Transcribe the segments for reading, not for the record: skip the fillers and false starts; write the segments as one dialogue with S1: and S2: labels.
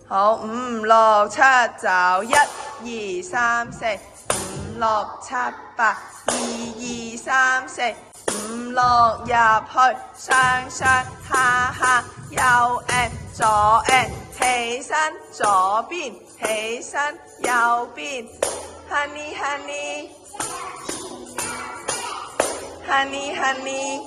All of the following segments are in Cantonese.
S1: 好，5、6、7走，1、2、3、4，5、6、7、8，2、2、3、4，5、6入去，上上下下，右 and 左 and， 起身左邊，起身右邊 ，honey honey honey honey，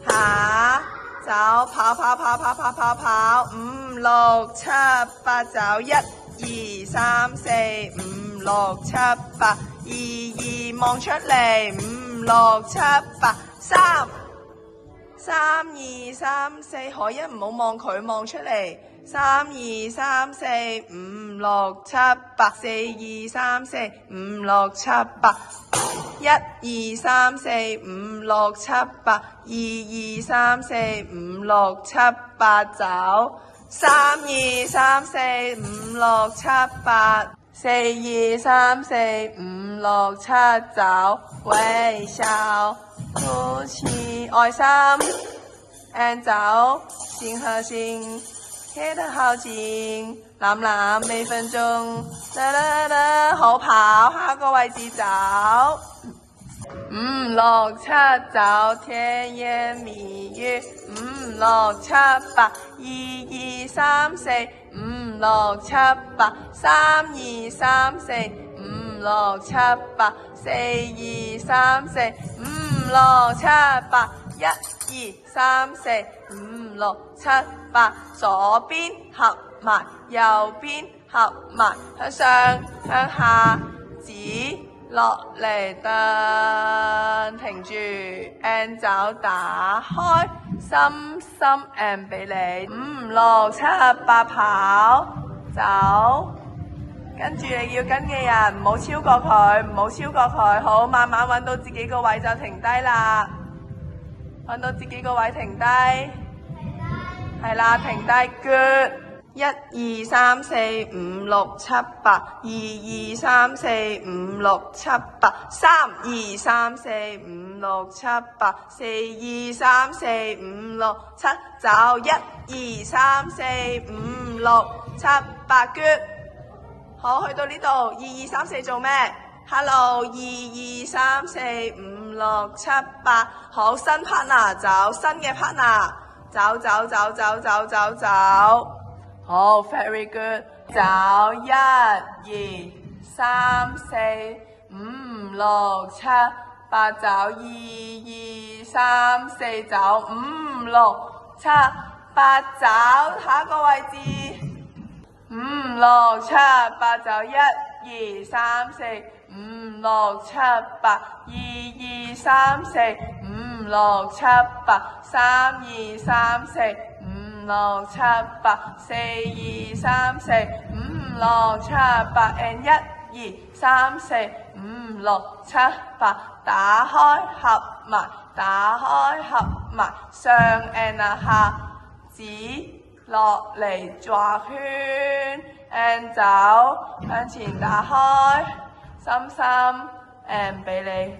S1: 下走，跑跑跑跑跑跑跑，5、6、7、8走，1、2、3、4，5、6、7、8，2、2望出嚟，5、6、7、8，3、2、3、4，可一唔好望佢，望出嚟，3、2、3、4，5、6、7、8，4、2、3、4，5、6、7、8。1、2、3、4、5、6、7、8，2、2、3、4、5、6、7、8走，3、2、3、4、5、6、7、8，4、2、3、4、5、6、7走，微笑，吐氣，愛心 ，and 走，心和心貼得好近，攬攬每分鐘，好跑，下個位置走。5、6、7走，甜言蜜語，5、6、7、8，2、2、3、4，5、6、7、8，3、2、3、4，5、6、7、8，4、2、3、4，5、6、7、8，1、2、3、4，5、6、7、8，左邊合埋，右邊合埋，向上向下指。落嚟蹬，停住 ，and 走打開，深深 and 俾你，5、6、7、8跑走，跟住你要跟嘅人唔好超過佢，唔好超過佢，好，慢慢揾到自己個位就停低啦，揾到自己個位停低，係啦，停低 ，good。1、2、3、4、5、6、7、8，2、2、3、4、5、6、7、8，3、2、3、4、5、6、7、8，4、2、3、4、5、6、7走，1、2、3、4、5、6、7、8 good。好，去到呢度，2、2、3、4做咩 ？Hello， 2、2、3、4、5、6、7、8，好，新 partner 走，新嘅 partner 走走走走走走走。好 ，very good， 走1、2、3、4、5、6、7、8走2、2、3、4走5、6、7、8走，下一個位置5、6、7、8走1、2、3、4、5、6、7、8，2、2、3、4、5、6、7、8，3、2、3、4。5、6、7、8，4、2、3、4，5、6、7、8 and 1、2、3、4、5、6、7、8，打開合埋，打開合埋，上 and 下，指落嚟畫圈 and 走，向前打開，深深 and 俾你。